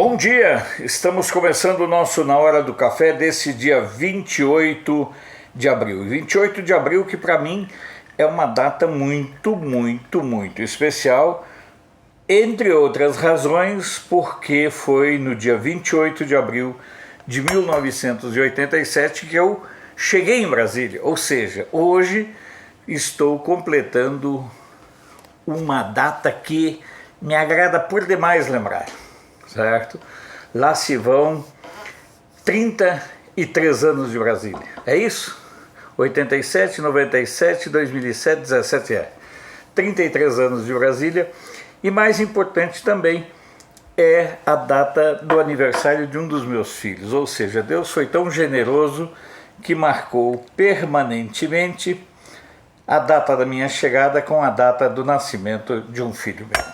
Bom dia, estamos começando o nosso Na Hora do Café desse dia 28 de abril. 28 de abril que para mim é uma data muito especial, entre outras razões, porque foi no dia 28 de abril de 1987 que eu cheguei em Brasília, ou seja, hoje estou completando uma data que me agrada por demais lembrar. Certo? Lá se vão 33 anos de Brasília. É isso? 87, 97, 2007, 17 33 anos de Brasília. E mais importante também é a data do aniversário de um dos meus filhos. Ou seja, Deus foi tão generoso que marcou permanentemente a data da minha chegada com a data do nascimento de um filho meu.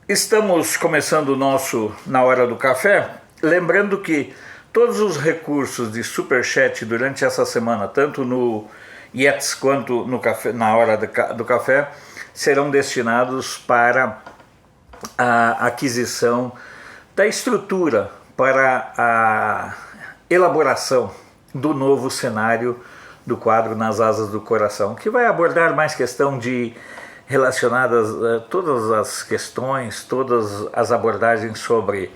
Estamos começando o nosso Na Hora do Café, lembrando que todos os recursos de Superchat durante essa semana, tanto no Yes quanto no café, na Hora do Café, serão destinados para a aquisição da estrutura, para a elaboração do novo cenário do quadro Nas Asas do Coração, que vai abordar mais questão de relacionadas a todas as questões, todas as abordagens sobre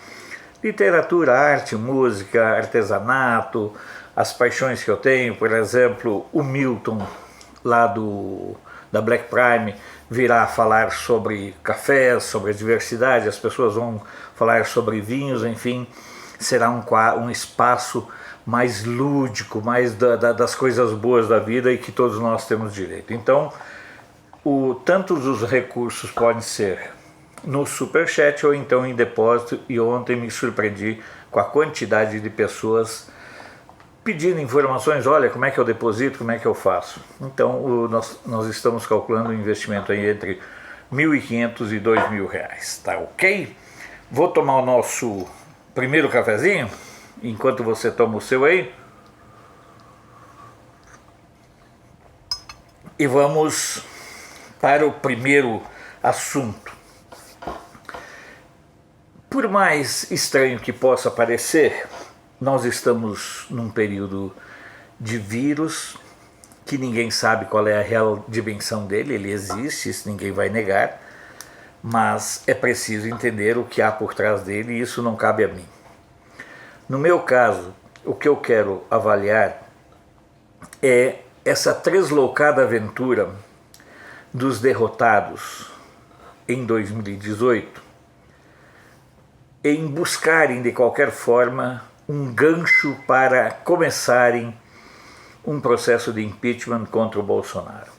literatura, arte, música, artesanato, as paixões que eu tenho. Por exemplo, o Milton, lá da Black Prime, virá falar sobre cafés, sobre a diversidade, as pessoas vão falar sobre vinhos, enfim, será um espaço mais lúdico, mais das coisas boas da vida e que todos nós temos direito. Então, tantos os recursos podem ser no Superchat ou então em depósito, e ontem me surpreendi com a quantidade de pessoas pedindo informações. Olha, como é que eu deposito, como é que eu faço? Então nós estamos calculando um investimento aí entre R$1.500 e R$2.000, tá ok? Vou tomar o nosso primeiro cafezinho, enquanto você toma o seu aí, e vamos para o primeiro assunto. Por mais estranho que possa parecer, nós estamos num período de vírus que ninguém sabe qual é a real dimensão dele. Ele existe, isso ninguém vai negar, mas é preciso entender o que há por trás dele e isso não cabe a mim. No meu caso, o que eu quero avaliar é essa translocada aventura dos derrotados em 2018 em buscarem de qualquer forma um gancho para começarem um processo de impeachment contra o Bolsonaro.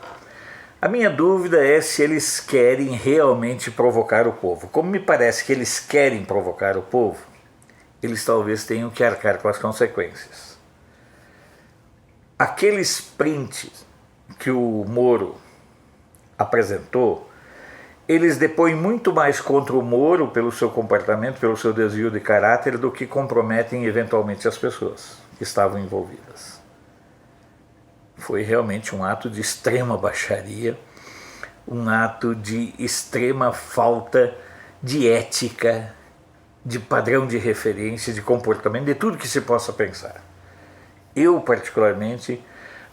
A minha dúvida é se eles querem realmente provocar o povo. Como me parece que eles querem provocar o povo, eles talvez tenham que arcar com as consequências. Aqueles prints que o Moro apresentou, eles depõem muito mais contra o Moro pelo seu comportamento, pelo seu desvio de caráter, do que comprometem eventualmente as pessoas que estavam envolvidas. Foi realmente um ato de extrema baixaria, um ato de extrema falta de ética, de padrão de referência, de comportamento, de tudo que se possa pensar. Eu, particularmente,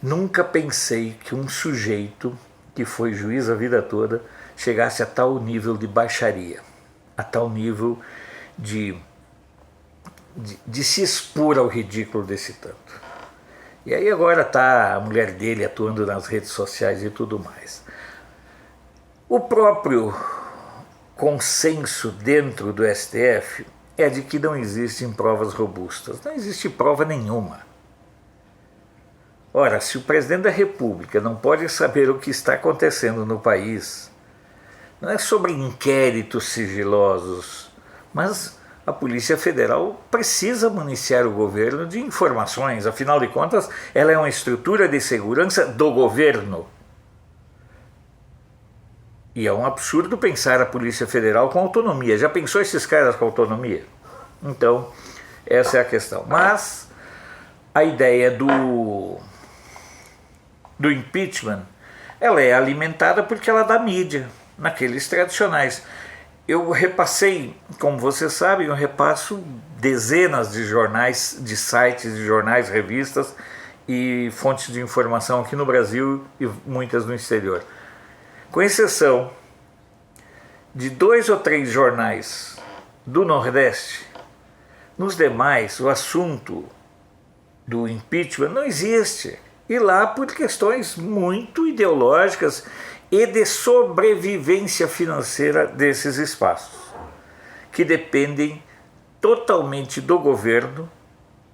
nunca pensei que um sujeito que foi juiz a vida toda chegasse a tal nível de baixaria, a tal nível de se expor ao ridículo desse tanto. E aí agora está a mulher dele atuando nas redes sociais e tudo mais. O próprio consenso dentro do STF é de que não existem provas robustas, não existe prova nenhuma. Ora, se o presidente da República não pode saber o que está acontecendo no país, não é sobre inquéritos sigilosos, mas a Polícia Federal precisa municiar o governo de informações. Afinal de contas, ela é uma estrutura de segurança do governo. E é um absurdo pensar a Polícia Federal com autonomia. Já pensou esses caras com autonomia? Então, essa é a questão. Mas a ideia do impeachment, ela é alimentada porque ela dá mídia, naqueles tradicionais. eu repassei, como vocês sabem, eu repasso dezenas de jornais, de sites, de jornais, revistas e fontes de informação aqui no Brasil e muitas no exterior. Com exceção de 2 ou 3 jornais do Nordeste, nos demais o assunto do impeachment não existe. E lá por questões muito ideológicas e de sobrevivência financeira desses espaços, que dependem totalmente do governo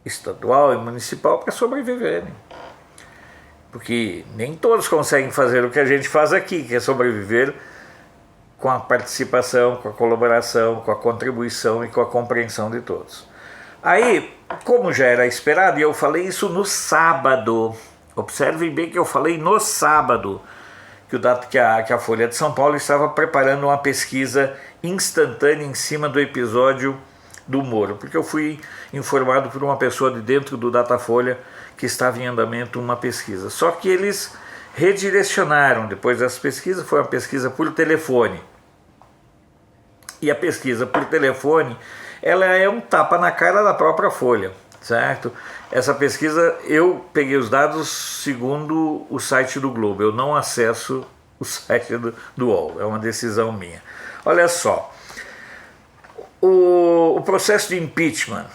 estadual e municipal para sobreviverem. Porque nem todos conseguem fazer o que a gente faz aqui, que é sobreviver com a participação, com a colaboração, com a contribuição e com a compreensão de todos. Aí, como já era esperado, e eu falei isso no sábado, observem bem que eu falei no sábado, que a Folha de São Paulo estava preparando uma pesquisa instantânea em cima do episódio do Moro, porque eu fui informado por uma pessoa de dentro do Datafolha que estava em andamento uma pesquisa. Só que eles redirecionaram depois dessa pesquisa, foi uma pesquisa por telefone. E a pesquisa por telefone, ela é um tapa na cara da própria Folha, certo? Essa pesquisa, eu peguei os dados segundo o site do Globo, eu não acesso o site do UOL, é uma decisão minha. Olha só, o processo de impeachment,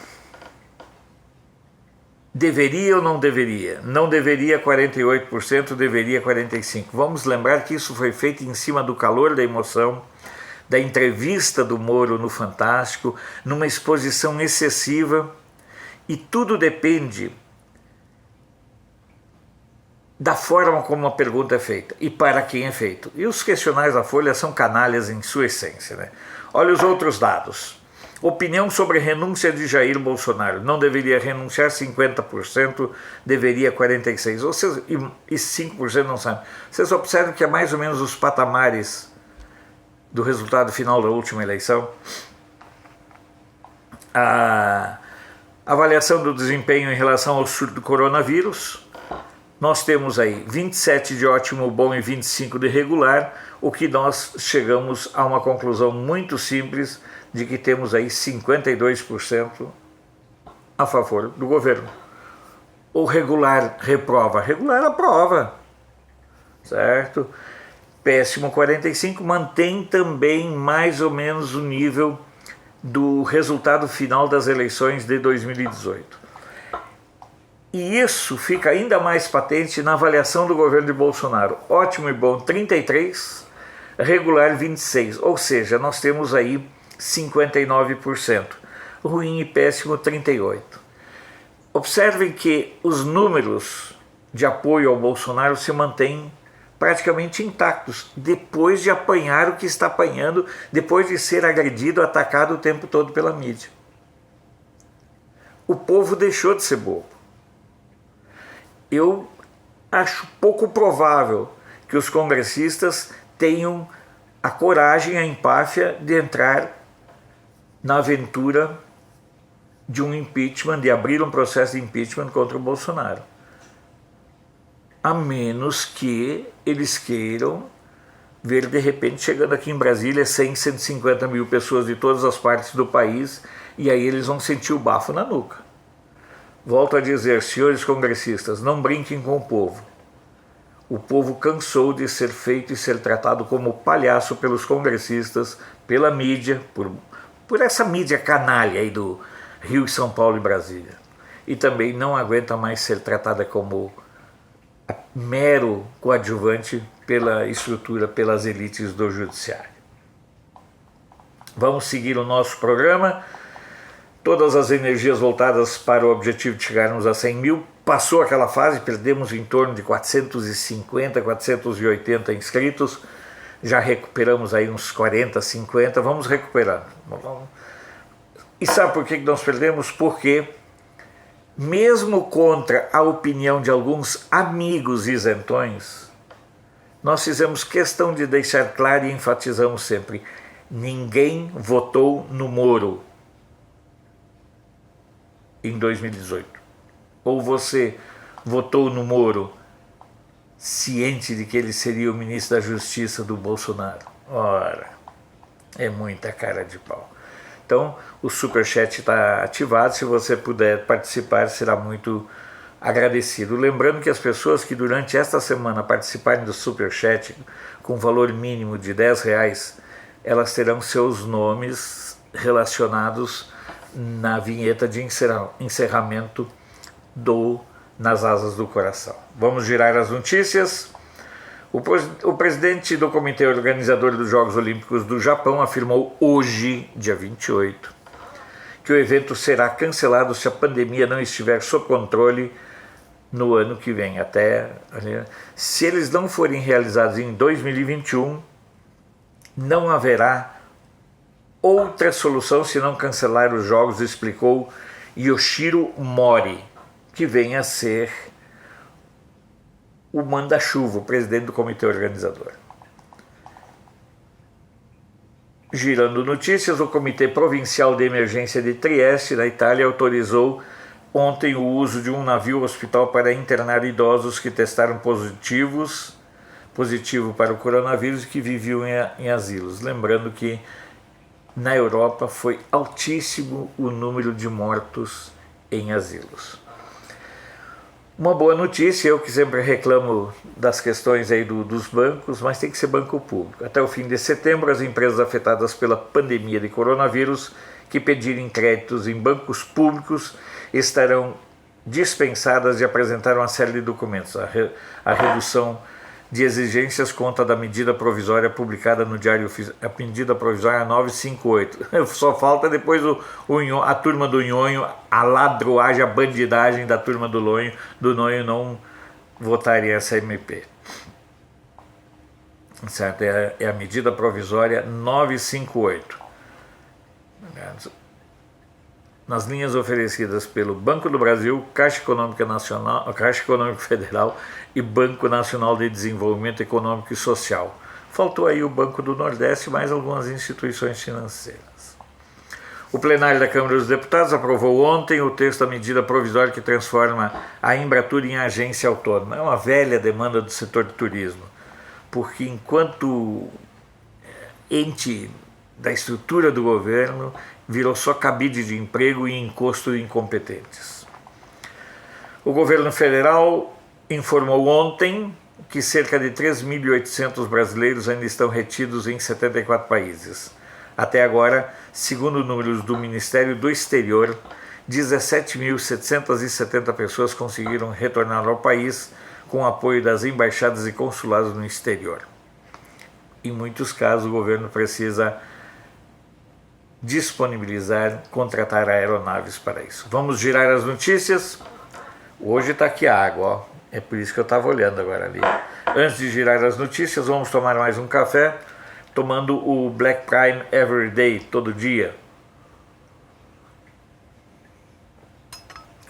deveria ou não deveria? Não deveria 48%, deveria 45%. Vamos lembrar que isso foi feito em cima do calor da emoção, da entrevista do Moro no Fantástico, numa exposição excessiva, e tudo depende da forma como a pergunta é feita e para quem é feito. E os questionários da Folha são canalhas em sua essência, né? Olha os outros dados. Opinião sobre renúncia de Jair Bolsonaro. Não deveria renunciar 50%, deveria 46%. Ou seja, e 5% não sabe. Vocês observam que é mais ou menos os patamares do resultado final da última eleição. A avaliação do desempenho em relação ao surto do coronavírus. Nós temos aí 27 de ótimo, bom e 25 de regular, o que nós chegamos a uma conclusão muito simples de que temos aí 52% a favor do governo. O regular reprova, regular aprova, certo? Péssimo 45 mantém também mais ou menos o nível do resultado final das eleições de 2018. E isso fica ainda mais patente na avaliação do governo de Bolsonaro. Ótimo e bom 33, regular 26, ou seja, nós temos aí 59%. Ruim e péssimo 38%. Observem que os números de apoio ao Bolsonaro se mantêm praticamente intactos, depois de apanhar o que está apanhando, depois de ser agredido, atacado o tempo todo pela mídia. O povo deixou de ser bobo. Eu acho pouco provável que os congressistas tenham a coragem, a empáfia de entrar na aventura de um impeachment, de abrir um processo de impeachment contra o Bolsonaro. A menos que eles queiram ver de repente chegando aqui em Brasília 100, 150 mil pessoas de todas as partes do país, e aí eles vão sentir o bafo na nuca. Volto a dizer, senhores congressistas, não brinquem com o povo. O povo cansou de ser feito e ser tratado como palhaço pelos congressistas, pela mídia, por essa mídia canalha aí do Rio, São Paulo e Brasília. E também não aguenta mais ser tratada como mero coadjuvante pela estrutura, pelas elites do judiciário. Vamos seguir o nosso programa. Todas as energias voltadas para o objetivo de chegarmos a 100 mil. Passou aquela fase, perdemos em torno de 450, 480 inscritos. Já recuperamos aí uns 40, 50, vamos recuperando. E sabe por que nós perdemos? Porque mesmo contra a opinião de alguns amigos isentões, nós fizemos questão de deixar claro e enfatizamos sempre: ninguém votou no Moro em 2018. Ou você votou no Moro ciente de que ele seria o ministro da Justiça do Bolsonaro? Ora, É muita cara de pau. Então, o Superchat está ativado. Se você puder participar, será muito agradecido. Lembrando que as pessoas que durante esta semana participarem do Superchat com valor mínimo de R$10, elas terão seus nomes relacionados na vinheta de encerramento do Nas Asas do Coração. Vamos girar as notícias. O presidente do Comitê Organizador dos Jogos Olímpicos do Japão afirmou hoje, dia 28, que o evento será cancelado se a pandemia não estiver sob controle no ano que vem. Se eles não forem realizados em 2021, não haverá outra solução senão cancelar os jogos, explicou Yoshiro Mori, que vem a ser o manda-chuva, o presidente do comitê organizador. Girando notícias, o Comitê Provincial de Emergência de Trieste, na Itália, autorizou ontem o uso de um navio hospital para internar idosos que testaram positivo para o coronavírus e que viviam em asilos. Lembrando que na Europa foi altíssimo o número de mortos em asilos. Uma boa notícia, eu que sempre reclamo das questões aí dos bancos, mas tem que ser banco público. Até o fim de setembro, as empresas afetadas pela pandemia de coronavírus que pedirem créditos em bancos públicos estarão dispensadas de apresentar uma série de documentos. A redução de exigências conta da medida provisória publicada no Diário Oficial, a medida provisória 958. Só falta depois a turma do Nhonho, a ladroagem, a bandidagem da turma do Nhonho não votarem essa MP. Certo? É a medida provisória 958. Nas linhas oferecidas pelo Banco do Brasil, Caixa Econômica Nacional, Caixa Econômica Federal e Banco Nacional de Desenvolvimento Econômico e Social. Faltou aí o Banco do Nordeste e mais algumas instituições financeiras. O plenário da Câmara dos Deputados aprovou ontem o texto da medida provisória que transforma a Embratur em agência autônoma. É uma velha demanda do setor de turismo, porque enquanto ente da estrutura do governo, virou só cabide de emprego e encosto de incompetentes. O governo federal informou ontem que cerca de 3.800 brasileiros ainda estão retidos em 74 países. Até agora, segundo números do Ministério do Exterior, 17.770 pessoas conseguiram retornar ao país com o apoio das embaixadas e consulados no exterior. Em muitos casos, o governo precisa disponibilizar, contratar aeronaves para isso. Vamos girar as notícias. Hoje está aqui a água, ó. É por isso que eu estava olhando agora ali. Antes de girar as notícias, vamos tomar mais um café, tomando o Black Prime Everyday, todo dia.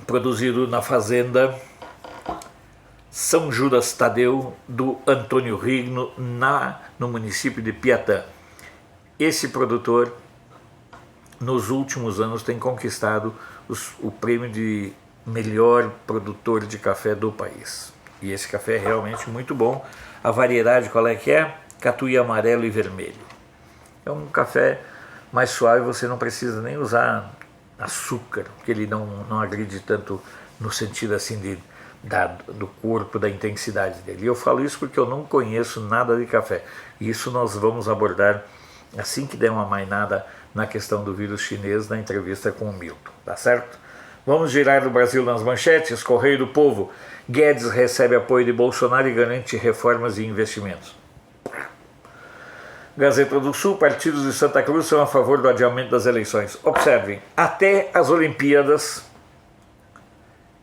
Produzido na fazenda São Judas Tadeu, do Antônio Rigno, no município de Piatã. Esse produtor, nos últimos anos, tem conquistado o prêmio de melhor produtor de café do país. E esse café é realmente muito bom. A variedade qual é que é? Catuí amarelo e vermelho. É um café mais suave, você não precisa nem usar açúcar, porque ele não agride tanto no sentido assim do corpo, da intensidade dele. E eu falo isso porque eu não conheço nada de café. E isso nós vamos abordar assim que der uma mainada na questão do vírus chinês, na entrevista com o Milton, tá certo? Vamos girar do Brasil nas manchetes. Correio do Povo: Guedes recebe apoio de Bolsonaro e garante reformas e investimentos. Gazeta do Sul: partidos de Santa Cruz são a favor do adiamento das eleições. Observem, até as Olimpíadas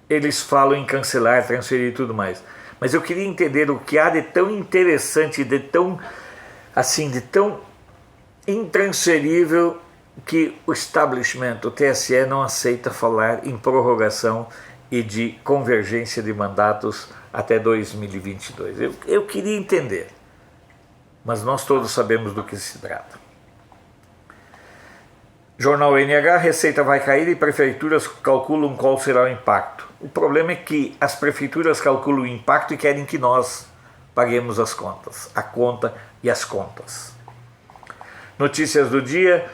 eles falam em cancelar, transferir e tudo mais. Mas eu queria entender o que há de tão interessante, de tão intransferível, que o establishment, o TSE, não aceita falar em prorrogação e de convergência de mandatos até 2022. Eu queria entender, mas nós todos sabemos do que se trata. Jornal NH: Receita vai cair e prefeituras calculam qual será o impacto. O problema é que as prefeituras calculam o impacto e querem que nós paguemos as contas, a conta e as contas. Notícias do dia,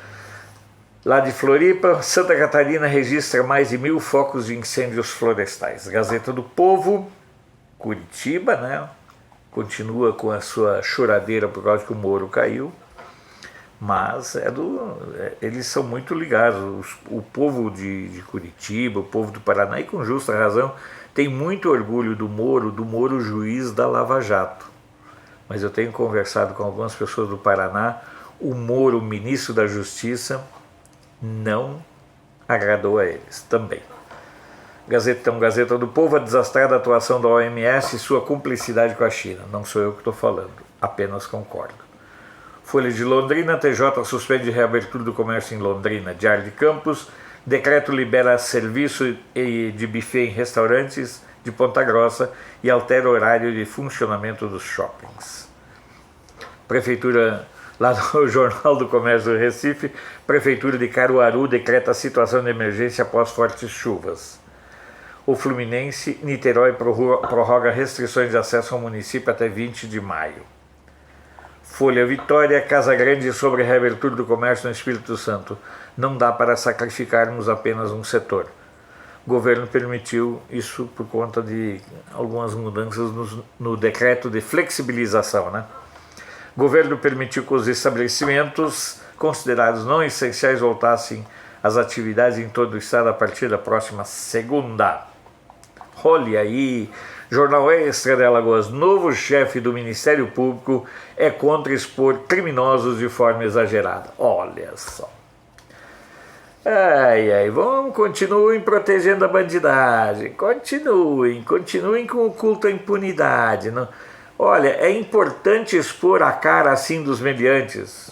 lá de Floripa, Santa Catarina registra mais de 1.000 focos de incêndios florestais. Gazeta do Povo, Curitiba, né? Continua com a sua choradeira por causa que o Moro caiu, mas eles são muito ligados. O povo de Curitiba, o povo do Paraná, e com justa razão, tem muito orgulho do Moro juiz da Lava Jato. Mas eu tenho conversado com algumas pessoas do Paraná, o Moro, ministro da Justiça, não agradou a eles também. Gazeta do Povo, a desastrada atuação da OMS e sua cumplicidade com a China. Não sou eu que estou falando, apenas concordo. Folha de Londrina, TJ suspende reabertura do comércio em Londrina. Diário de Campos, decreto libera serviço de buffet em restaurantes de Ponta Grossa e altera o horário de funcionamento dos shoppings. Prefeitura, lá no Jornal do Comércio do Recife, Prefeitura de Caruaru decreta situação de emergência após fortes chuvas. O Fluminense, Niterói prorroga restrições de acesso ao município até 20 de maio. Folha Vitória, Casa Grande sobre a reabertura do comércio no Espírito Santo. Não dá para sacrificarmos apenas um setor. O governo permitiu isso por conta de algumas mudanças no decreto de flexibilização, né? O governo permitiu que os estabelecimentos considerados não essenciais voltassem às atividades em todo o estado a partir da próxima segunda. Olha aí, Jornal Extra de Alagoas, novo chefe do Ministério Público é contra expor criminosos de forma exagerada. Olha só. Continuem protegendo a bandidagem, continuem com o culto à impunidade. Não? Olha, é importante expor a cara assim dos meliantes.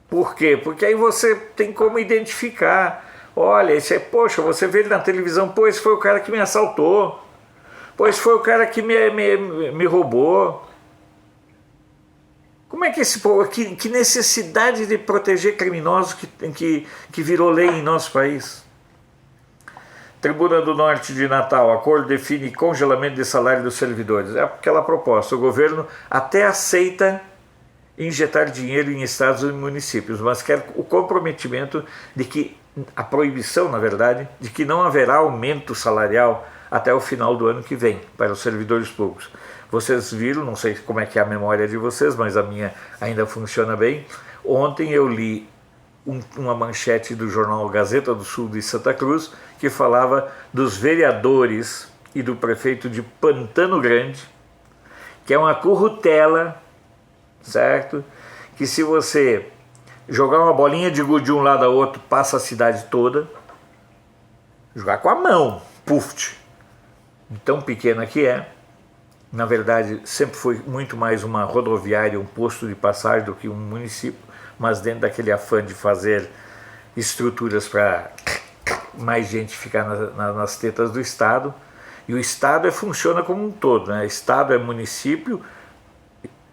Por quê? Porque aí você tem como identificar. Olha, você vê ele na televisão, esse foi o cara que me assaltou, esse foi o cara que me roubou. Como é que esse povo, que necessidade de proteger criminosos que virou lei em nosso país? Tribuna do Norte de Natal, acordo define congelamento de salário dos servidores. É aquela proposta, o governo até aceita injetar dinheiro em estados e municípios, mas quer o comprometimento de que a proibição, na verdade, de que não haverá aumento salarial até o final do ano que vem para os servidores públicos. Vocês viram, não sei como é que é a memória de vocês, mas a minha ainda funciona bem. Ontem eu li uma manchete do jornal Gazeta do Sul de Santa Cruz que falava dos vereadores e do prefeito de Pantano Grande, que é uma currutela, certo? Que se você jogar uma bolinha de gude de um lado a outro, passa a cidade toda. Jogar com a mão, puf, tão pequena que é. Na verdade, sempre foi muito mais uma rodoviária, um posto de passagem do que um município, mas dentro daquele afã de fazer estruturas para mais gente ficar nas tetas do Estado. E o Estado funciona como um todo, né? Estado é município,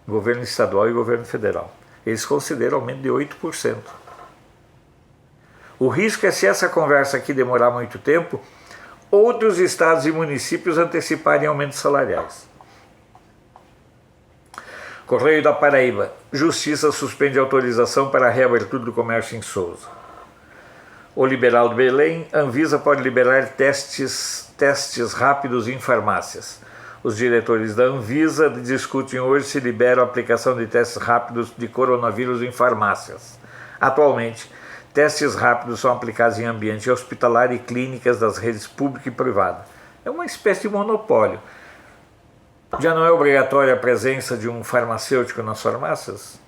governo estadual e governo federal. Eles consideram aumento de 8%. O risco é, se essa conversa aqui demorar muito tempo, outros estados e municípios anteciparem aumentos salariais. Correio da Paraíba. Justiça suspende autorização para a reabertura do comércio em Souza. O Liberal de Belém. Anvisa pode liberar testes rápidos em farmácias. Os diretores da Anvisa discutem hoje se libera a aplicação de testes rápidos de coronavírus em farmácias. Atualmente, testes rápidos são aplicados em ambiente hospitalar e clínicas das redes pública e privada. É uma espécie de monopólio. Já não é obrigatória a presença de um farmacêutico nas farmácias?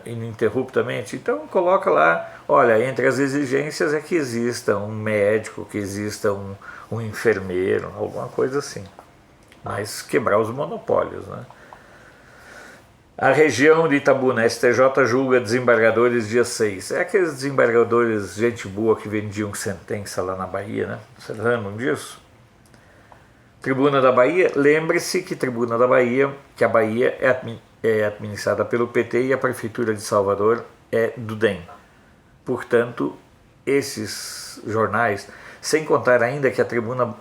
Ininterruptamente? Então coloca lá, olha, entre as exigências é que exista um médico, que exista um enfermeiro, alguma coisa assim. Mas quebrar os monopólios, né? A região de Itabuna, STJ julga desembargadores dia 6. É aqueles desembargadores, gente boa, que vendiam sentença lá na Bahia, né? Vocês lembram disso? Tribuna da Bahia, lembre-se que Tribuna da Bahia, que a Bahia é administrada pelo PT e a Prefeitura de Salvador é do DEM. Portanto, esses jornais, sem contar ainda que a Tribuna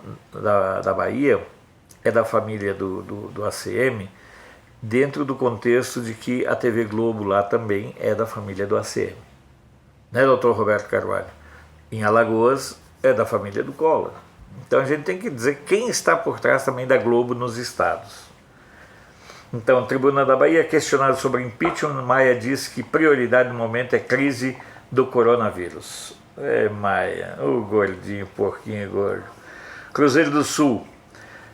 da Bahia é da família do ACM, dentro do contexto de que a TV Globo lá também é da família do ACM. Né, doutor Roberto Carvalho? Em Alagoas é da família do Collor. Então a gente tem que dizer quem está por trás também da Globo nos estados. Então, Tribuna da Bahia, questionado sobre impeachment, Maia disse que prioridade no momento é crise do coronavírus. Maia, o gordinho, porquinho gordo. Cruzeiro do Sul,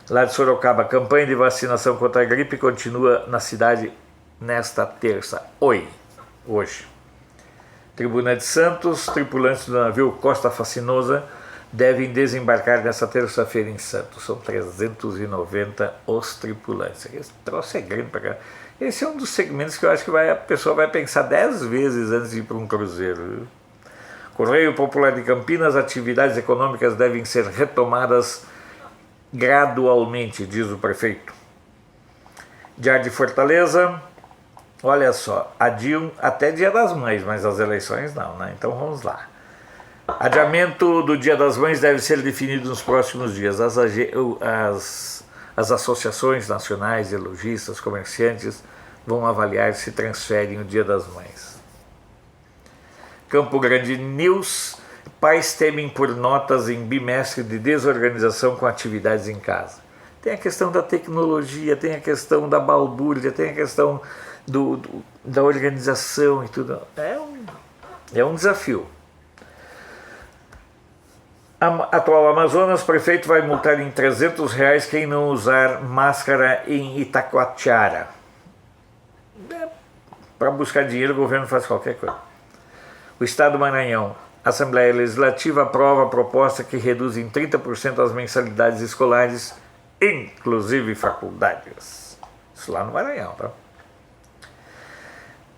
lá de Sorocaba, campanha de vacinação contra a gripe continua na cidade nesta terça. Hoje. Tribuna de Santos, tripulantes do navio Costa Fascinosa devem desembarcar nesta terça-feira em Santos. São 390 os tripulantes. Esse troço é grande pra cá. Esse é um dos segmentos que eu acho que a pessoa vai pensar 10 vezes antes de ir para um cruzeiro. Viu? Correio Popular de Campinas, atividades econômicas devem ser retomadas gradualmente, diz o prefeito. Diário de Fortaleza, olha só, adiam até Dia das Mães, mas as eleições não, né? Então vamos lá. Adiamento do Dia das Mães deve ser definido nos próximos dias. As associações nacionais de lojistas, comerciantes vão avaliar se transferem o Dia das Mães. Campo Grande News, pais temem por notas em bimestre de desorganização com atividades em casa. Tem a questão da tecnologia, tem a questão da balbúrdia, tem a questão da organização e tudo. É um desafio. Atual Amazonas, prefeito vai multar em R$300 quem não usar máscara em Itacoatiara. Para buscar dinheiro, o governo faz qualquer coisa. O Estado do Maranhão, Assembleia Legislativa aprova a proposta que reduz em 30% as mensalidades escolares, inclusive faculdades. Isso lá no Maranhão, tá?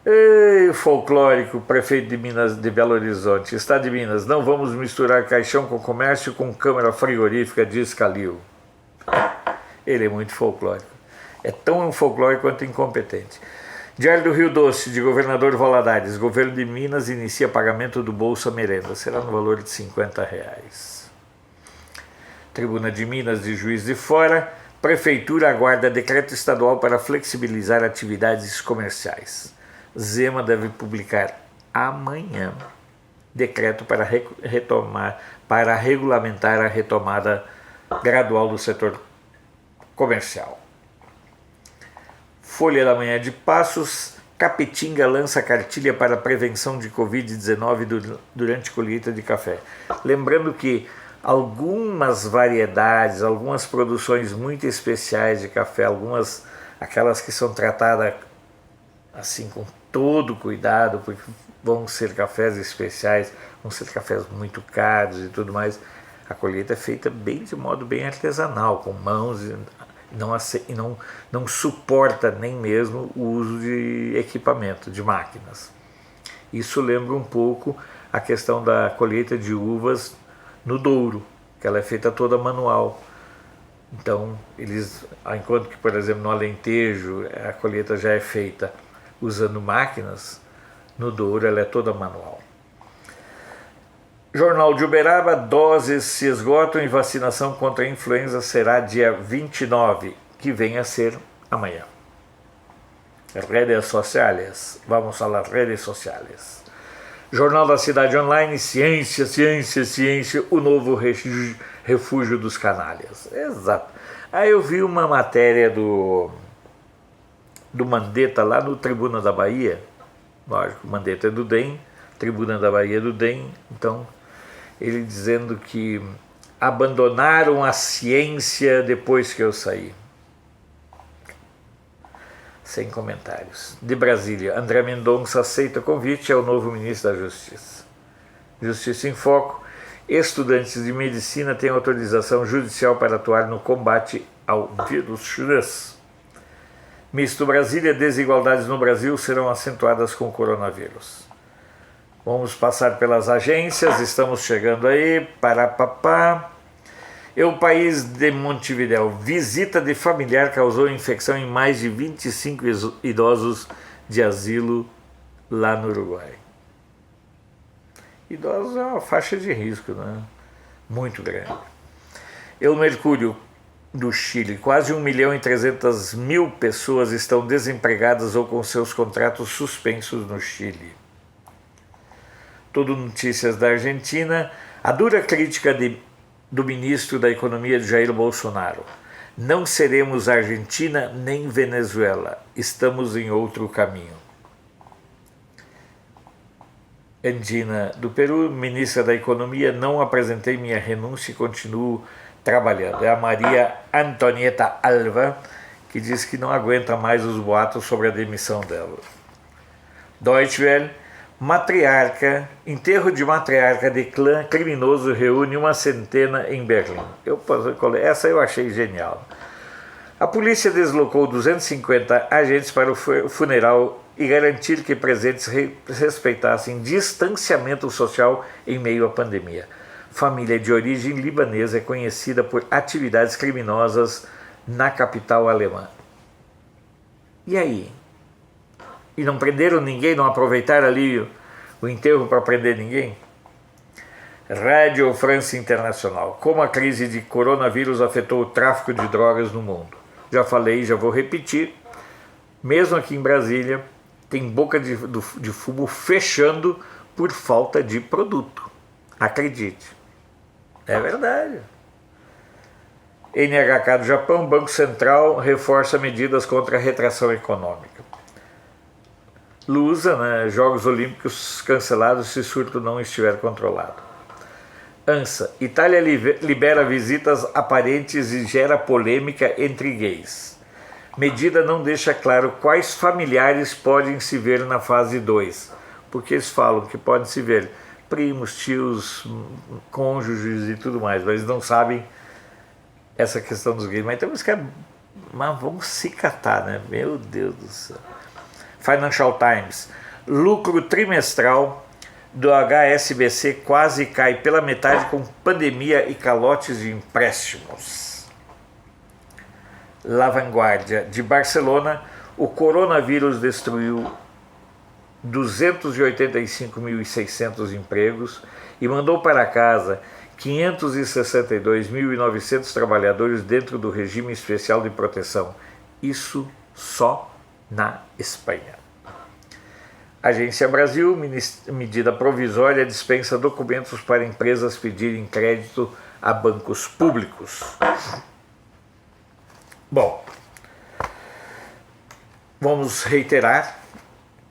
Ei, folclórico, prefeito de Minas, de Belo Horizonte, Estado de Minas, não vamos misturar caixão com comércio com câmara frigorífica, diz Calil. Ele é muito folclórico. É tão folclórico quanto incompetente. Diário do Rio Doce, de governador Valadares, governo de Minas inicia pagamento do Bolsa Merenda, será no valor de R$50. Tribuna de Minas, de Juiz de Fora, prefeitura aguarda decreto estadual para flexibilizar atividades comerciais. Zema deve publicar amanhã decreto para regulamentar a retomada gradual do setor comercial. Folha da Manhã de Passos, Capetinga lança cartilha para prevenção de Covid-19 durante colheita de café. Lembrando que algumas variedades, algumas produções muito especiais de café, aquelas que são tratadas assim com todo cuidado, porque vão ser cafés especiais, vão ser cafés muito caros e tudo mais. A colheita é feita de modo bem artesanal, com mãos, e não suporta nem mesmo o uso de equipamento, de máquinas. Isso lembra um pouco a questão da colheita de uvas no Douro, que ela é feita toda manual. Então, enquanto que, por exemplo, no Alentejo, a colheita já é feita usando máquinas, no Douro ela é toda manual. Jornal de Uberaba, doses se esgotam e vacinação contra a influenza será dia 29, que vem a ser amanhã. Redes sociais, vamos falar redes sociais. Jornal da Cidade Online, ciência, ciência, ciência, o novo refúgio dos canalhas. Exato. Aí eu vi uma matéria do Mandetta lá no Tribuna da Bahia, lógico, Mandetta é do DEM, Tribuna da Bahia é do DEM, então ele dizendo que abandonaram a ciência depois que eu saí. Sem comentários. De Brasília, André Mendonça aceita convite ao novo ministro da Justiça. Justiça em Foco, estudantes de medicina têm autorização judicial para atuar no combate ao vírus chinês. Misto Brasília, desigualdades no Brasil serão acentuadas com o coronavírus. Vamos passar pelas agências, estamos chegando aí, O País de Montevidéu, visita de familiar causou infecção em mais de 25 idosos de asilo lá no Uruguai. Idosos é uma faixa de risco, né? Muito grande. O Mercúrio, do Chile. Quase 1.300.000 pessoas estão desempregadas ou com seus contratos suspensos no Chile. Tudo notícias da Argentina. A dura crítica do ministro da Economia de Jair Bolsonaro. Não seremos Argentina nem Venezuela. Estamos em outro caminho. Andina do Peru, ministra da Economia, não apresentei minha renúncia e continuo trabalhando. É a Maria Antonieta Alva, que diz que não aguenta mais os boatos sobre a demissão dela. Deutsche Welle, enterro de matriarca de clã criminoso reúne 100 em Berlim. Essa eu achei genial. A polícia deslocou 250 agentes para o funeral e garantir que presentes respeitassem distanciamento social em meio à pandemia. Família de origem libanesa é conhecida por atividades criminosas na capital alemã. E aí? E não prenderam ninguém? Não aproveitaram ali o enterro para prender ninguém? Rádio France Internacional. Como a crise de coronavírus afetou o tráfico de drogas no mundo? Já falei, já vou repetir. Mesmo aqui em Brasília, tem boca de fumo fechando por falta de produto. Acredite. É verdade. NHK do Japão, Banco Central reforça medidas contra a retração econômica. Lusa, Jogos Olímpicos cancelados se surto não estiver controlado. ANSA, Itália libera visitas aparentes e gera polêmica entre gays. Medida não deixa claro quais familiares podem se ver na fase 2, porque eles falam que podem se ver primos, tios, cônjuges e tudo mais, mas não sabem essa questão dos gays. Mas temos que... Mas vamos se catar, né? Meu Deus do céu. Financial Times. Lucro trimestral do HSBC quase cai pela metade com pandemia e calotes de empréstimos. La Vanguardia de Barcelona, o coronavírus destruiu 285.600 empregos e mandou para casa 562.900 trabalhadores dentro do regime especial de proteção. Isso só na Espanha. Agência Brasil, medida provisória dispensa documentos para empresas pedirem crédito a bancos públicos. Bom, vamos reiterar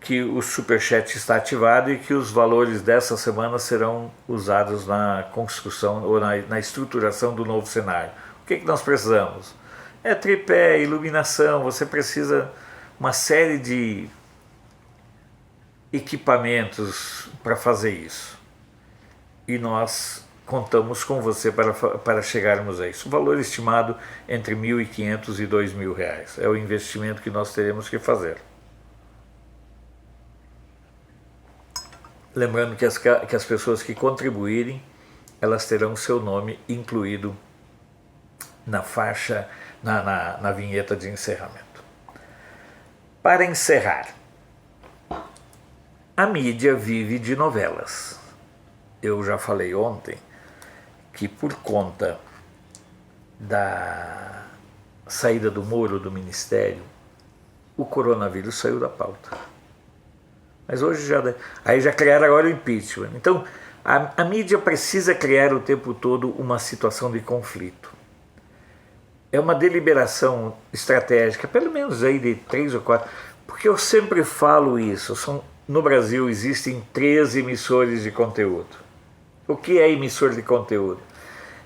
que o Superchat está ativado e que os valores dessa semana serão usados na construção ou na estruturação do novo cenário. O que nós precisamos? É tripé, iluminação, você precisa uma série de equipamentos para fazer isso. E nós contamos com você para chegarmos a isso. O valor estimado entre R$ 1.500 e R$ 2.000. É o investimento que nós teremos que fazer. Lembrando que as pessoas que contribuírem, elas terão seu nome incluído na faixa, na vinheta de encerramento. Para encerrar, a mídia vive de novelas. Eu já falei ontem que por conta da saída do Moro do Ministério, o coronavírus saiu da pauta. Mas hoje já criaram agora o impeachment. Então, a mídia precisa criar o tempo todo uma situação de conflito. É uma deliberação estratégica, pelo menos aí de 3 ou 4, porque eu sempre falo isso, no Brasil existem 3 emissores de conteúdo. O que é emissor de conteúdo?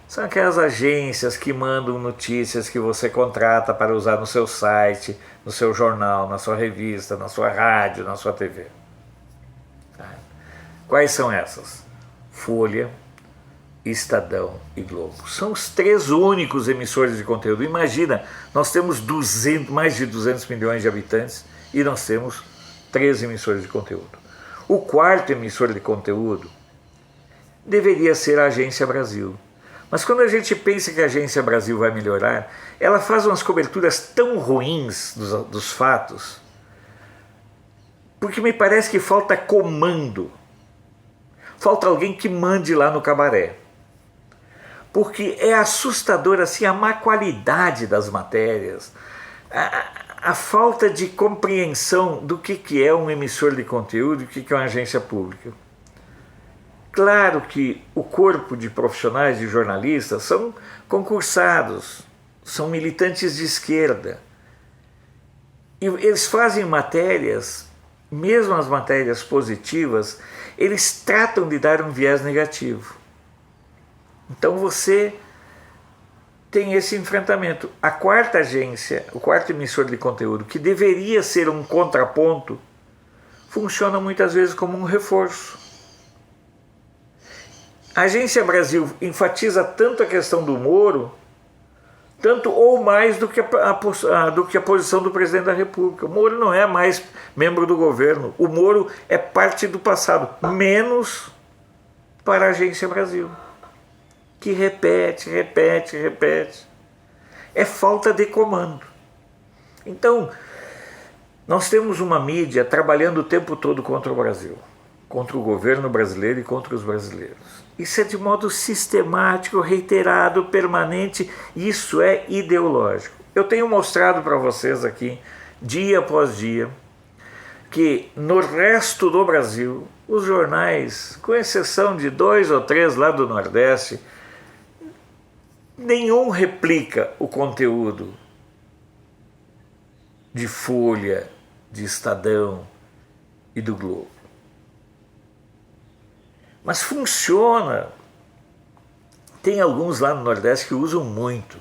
São aquelas agências que mandam notícias que você contrata para usar no seu site, no seu jornal, na sua revista, na sua rádio, na sua TV. Quais são essas? Folha, Estadão e Globo. São os 3 únicos emissores de conteúdo. Imagina, nós temos mais de 200 milhões de habitantes e nós temos 3 emissores de conteúdo. O 4º emissor de conteúdo deveria ser a Agência Brasil. Mas quando a gente pensa que a Agência Brasil vai melhorar, ela faz umas coberturas tão ruins dos fatos, porque me parece que falta comando. Falta alguém que mande lá no cabaré. porque é assustador assim, a má qualidade das matérias, a falta de compreensão do que é um emissor de conteúdo e o que é uma agência pública. Claro que o corpo de profissionais de jornalistas são concursados, são militantes de esquerda. E eles fazem matérias, mesmo as matérias positivas, eles tratam de dar um viés negativo. Então você tem esse enfrentamento. A quarta agência, o quarto emissor de conteúdo, que deveria ser um contraponto, funciona muitas vezes como um reforço. A Agência Brasil enfatiza tanto a questão do Moro, tanto ou mais do que a posição do presidente da República. O Moro não é mais membro do governo. O Moro é parte do passado, menos para a Agência Brasil, que repete. É falta de comando. Então, nós temos uma mídia trabalhando o tempo todo contra o Brasil, contra o governo brasileiro e contra os brasileiros. Isso é de modo sistemático, reiterado, permanente. Isso é ideológico. Eu tenho mostrado para vocês aqui, dia após dia, que no resto do Brasil, os jornais, com exceção de 2 ou 3 lá do Nordeste, nenhum replica o conteúdo de Folha, de Estadão e do Globo. Mas funciona. Tem alguns lá no Nordeste que usam muito.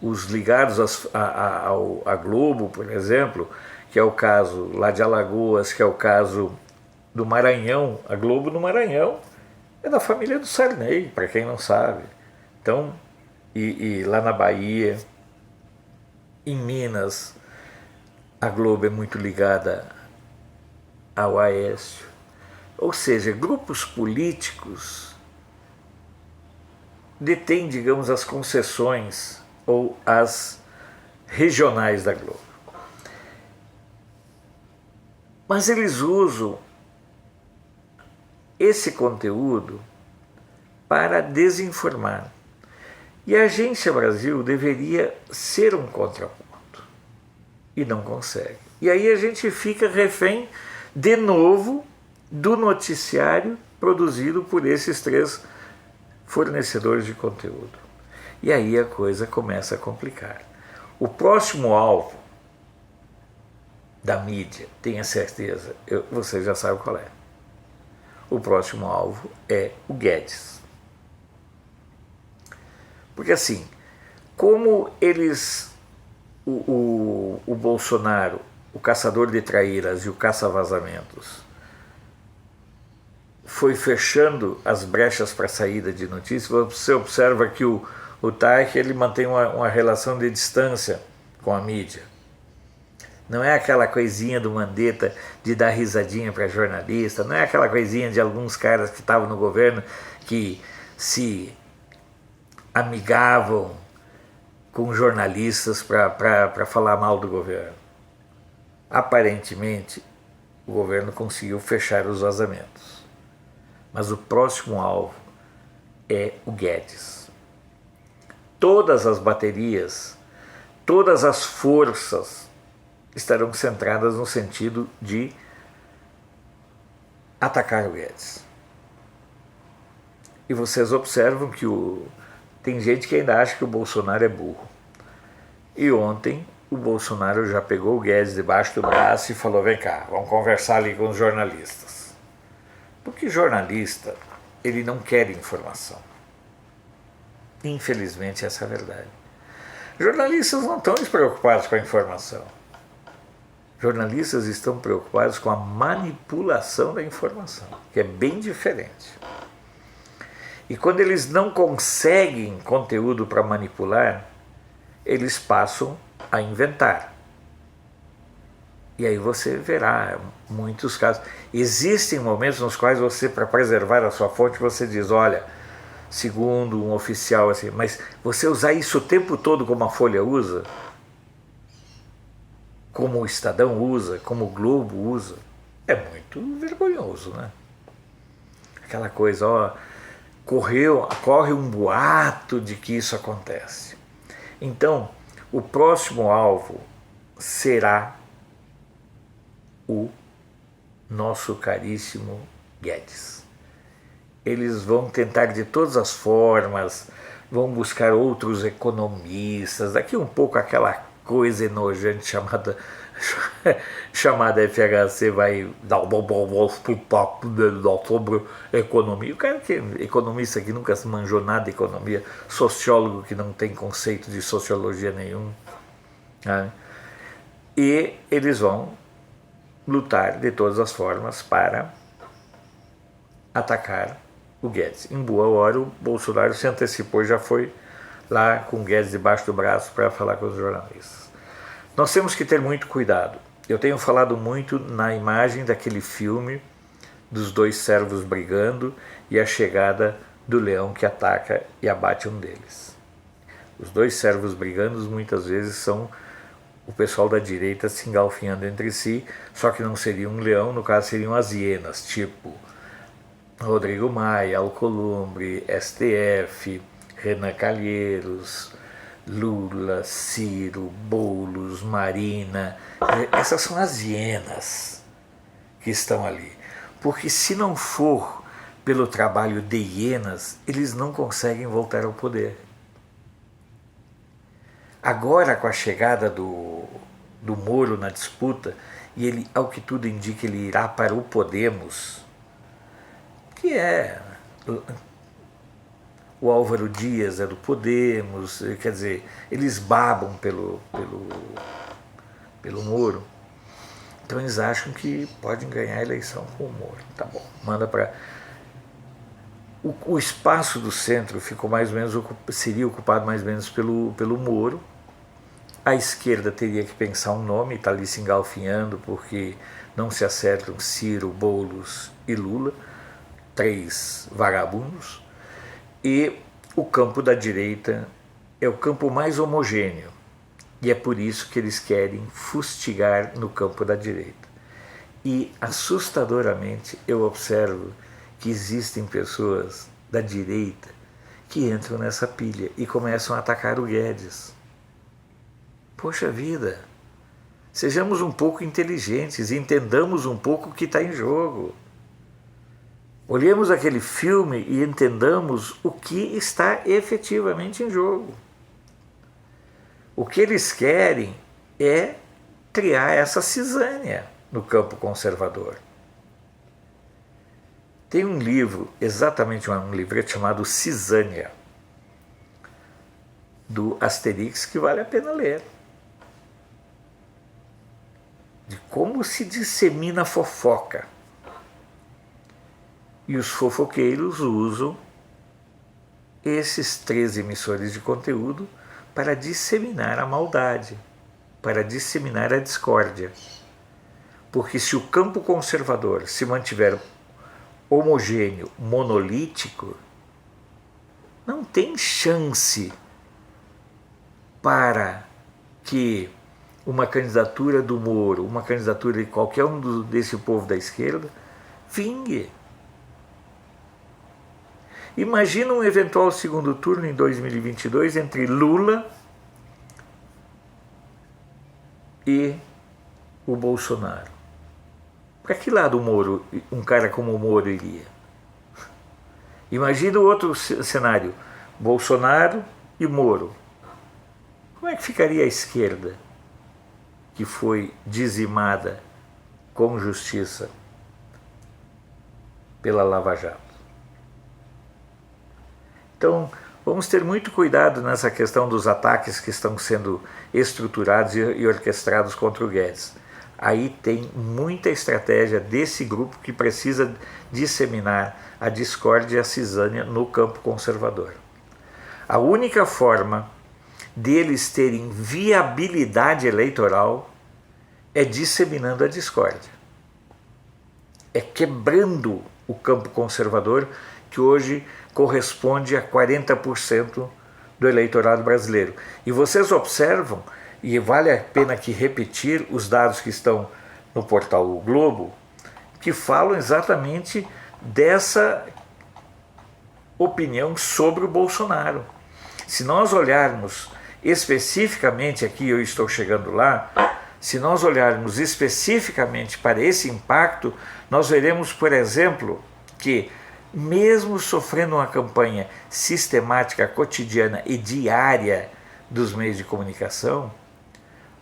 Os ligados à Globo, por exemplo, que é o caso lá de Alagoas, que é o caso do Maranhão. A Globo no Maranhão é da família do Sarney, para quem não sabe. Então, e lá na Bahia, em Minas, a Globo é muito ligada ao Aécio. Ou seja, grupos políticos detêm, digamos, as concessões ou as regionais da Globo. Mas eles usam esse conteúdo para desinformar. E a Agência Brasil deveria ser um contraponto. E não consegue. E aí a gente fica refém, de novo, do noticiário produzido por esses 3 fornecedores de conteúdo. E aí a coisa começa a complicar. O próximo alvo da mídia, tenha certeza, você já sabe qual é. O próximo alvo é o Guedes. Porque assim, como eles, o Bolsonaro, o caçador de traíras e o caça-vazamentos, foi fechando as brechas para a saída de notícias, você observa que o Tarek, ele mantém uma relação de distância com a mídia. Não é aquela coisinha do Mandetta de dar risadinha para jornalista, não é aquela coisinha de alguns caras que estavam no governo que se amigavam com jornalistas para falar mal do governo. Aparentemente, o governo conseguiu fechar os vazamentos. Mas o próximo alvo é o Guedes. Todas as baterias, todas as forças estarão centradas no sentido de atacar o Guedes. E vocês observam que tem gente que ainda acha que o Bolsonaro é burro. E ontem o Bolsonaro já pegou o Guedes debaixo do braço e falou: vem cá, vamos conversar ali com os jornalistas. Porque jornalista, ele não quer informação. Infelizmente, essa é a verdade. Jornalistas não estão preocupados com a informação. Jornalistas estão preocupados com a manipulação da informação, que é bem diferente. E quando eles não conseguem conteúdo para manipular, eles passam a inventar. E aí você verá muitos casos. Existem momentos nos quais você, para preservar a sua fonte, você diz: olha, segundo um oficial assim, mas você usar isso o tempo todo como a Folha usa, como o Estadão usa, como o Globo usa, é muito vergonhoso, né? Aquela coisa, ó, corre um boato de que isso acontece. Então, o próximo alvo será o nosso caríssimo Guedes. Eles vão tentar de todas as formas, vão buscar outros economistas, daqui um pouco aquela coisa enojante chamada FHC vai dar um papo sobre economia. O cara que é economista que nunca se manjou nada de economia, sociólogo que não tem conceito de sociologia nenhum, né? E eles vão lutar de todas as formas para atacar o Guedes. Em boa hora o Bolsonaro se antecipou e já foi lá com o Guedes debaixo do braço para falar com os jornalistas. Nós temos que ter muito cuidado. Eu tenho falado muito na imagem daquele filme dos dois servos brigando e a chegada do leão que ataca e abate um deles. Os dois servos brigando muitas vezes são o pessoal da direita se engalfinhando entre si, só que não seria um leão, no caso seriam as hienas, tipo Rodrigo Maia, Alcolumbre, STF, Renan Calheiros, Lula, Ciro, Boulos, Marina. Essas são as hienas que estão ali. Porque se não for pelo trabalho de hienas, eles não conseguem voltar ao poder. Agora, com a chegada do Moro na disputa, e ele, ao que tudo indica, ele irá para o Podemos, que é o Álvaro Dias é do Podemos, quer dizer, eles babam pelo Moro. Então eles acham que podem ganhar a eleição com o Moro. Tá bom, manda para... O espaço do centro ficou mais ou menos, seria ocupado mais ou menos pelo Moro. A esquerda teria que pensar um nome, está ali se engalfinhando porque não se acertam Ciro, Boulos e Lula, 3 vagabundos. E o campo da direita é o campo mais homogêneo. E é por isso que eles querem fustigar no campo da direita. E, assustadoramente, eu observo que existem pessoas da direita que entram nessa pilha e começam a atacar o Guedes. Poxa vida, sejamos um pouco inteligentes e entendamos um pouco o que está em jogo. Olhemos aquele filme e entendamos o que está efetivamente em jogo. O que eles querem é criar essa cisânia no campo conservador. Tem um livro, exatamente um livreto chamado Cisânia, do Asterix, que vale a pena ler. De como se dissemina a fofoca. E os fofoqueiros usam esses 3 emissores de conteúdo para disseminar a maldade, para disseminar a discórdia. Porque se o campo conservador se mantiver homogêneo, monolítico, não tem chance para que uma candidatura do Moro, uma candidatura de qualquer um desse povo da esquerda, vingue. Imagina um eventual segundo turno em 2022 entre Lula e o Bolsonaro. Para que lado o Moro, um cara como o Moro iria? Imagina o outro cenário, Bolsonaro e Moro. Como é que ficaria a esquerda, que foi dizimada com justiça pela Lava Jato? Então, vamos ter muito cuidado nessa questão dos ataques que estão sendo estruturados e orquestrados contra o Guedes. Aí tem muita estratégia desse grupo que precisa disseminar a discórdia e a cisânia no campo conservador. A única forma deles terem viabilidade eleitoral é disseminando a discórdia. É quebrando o campo conservador, que hoje corresponde a 40% do eleitorado brasileiro. E vocês observam, e vale a pena aqui repetir os dados que estão no portal O Globo, que falam exatamente dessa opinião sobre o Bolsonaro. Se nós olharmos especificamente, aqui eu estou chegando lá, se nós olharmos especificamente para esse impacto, nós veremos, por exemplo, que mesmo sofrendo uma campanha sistemática, cotidiana e diária dos meios de comunicação,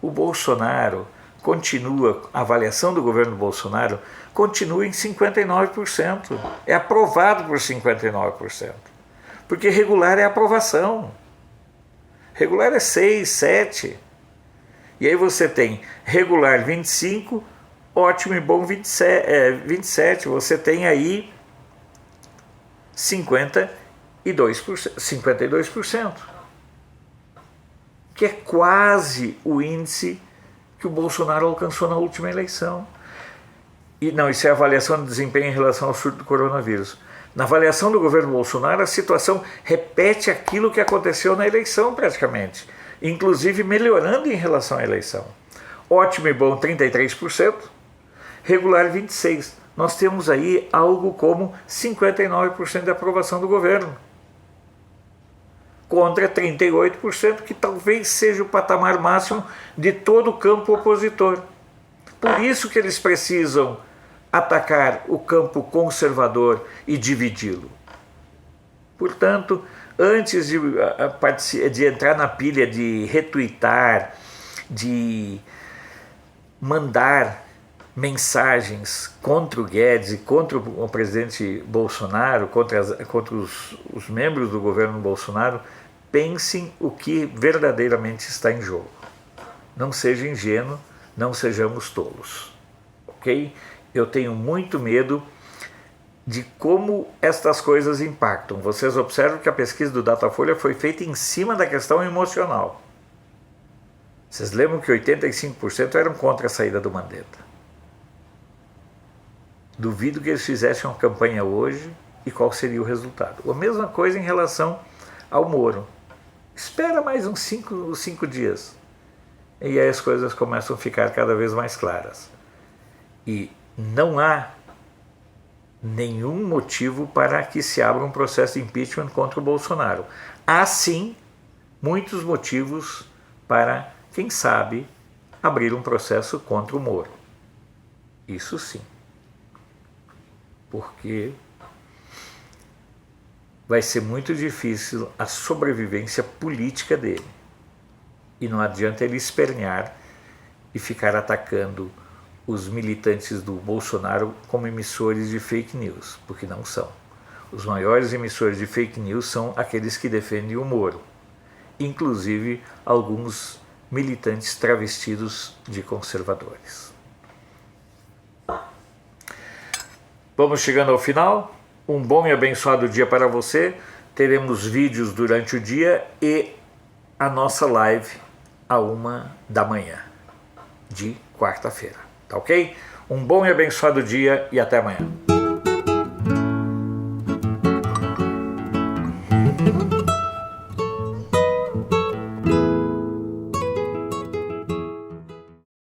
o Bolsonaro continua, a avaliação do governo Bolsonaro continua em 59%. É aprovado por 59%. Porque regular é aprovação. Regular é 6, 7. E aí você tem regular 25, ótimo e bom 27. Você tem aí 52%, que é quase o índice que o Bolsonaro alcançou na última eleição. E não, isso é a avaliação de desempenho em relação ao surto do coronavírus. Na avaliação do governo Bolsonaro, a situação repete aquilo que aconteceu na eleição praticamente, inclusive melhorando em relação à eleição. Ótimo e bom 33%, regular 26%. Nós temos aí algo como 59% de aprovação do governo, contra 38%, que talvez seja o patamar máximo de todo o campo opositor. Por isso que eles precisam atacar o campo conservador e dividi-lo. Portanto, antes de entrar na pilha de retweetar, de mandar mensagens contra o Guedes e contra o presidente Bolsonaro, contra os membros do governo Bolsonaro, pensem o que verdadeiramente está em jogo. Não seja ingênuo, não sejamos tolos, ok? Eu tenho muito medo de como estas coisas impactam. Vocês observam que a pesquisa do Datafolha foi feita em cima da questão emocional. Vocês lembram que 85% eram contra a saída do Mandetta. Duvido que eles fizessem uma campanha hoje e qual seria o resultado. A mesma coisa em relação ao Moro. Espera mais uns 5 dias. E aí as coisas começam a ficar cada vez mais claras. E não há nenhum motivo para que se abra um processo de impeachment contra o Bolsonaro. Há sim muitos motivos para, quem sabe, abrir um processo contra o Moro. Isso sim. Porque vai ser muito difícil a sobrevivência política dele. E não adianta ele espernear e ficar atacando os militantes do Bolsonaro como emissores de fake news, porque não são. Os maiores emissores de fake news são aqueles que defendem o Moro, inclusive alguns militantes travestidos de conservadores. Vamos chegando ao final. Um bom e abençoado dia para você. Teremos vídeos durante o dia e a nossa live à 1h de quarta-feira. Tá ok? Um bom e abençoado dia e até amanhã.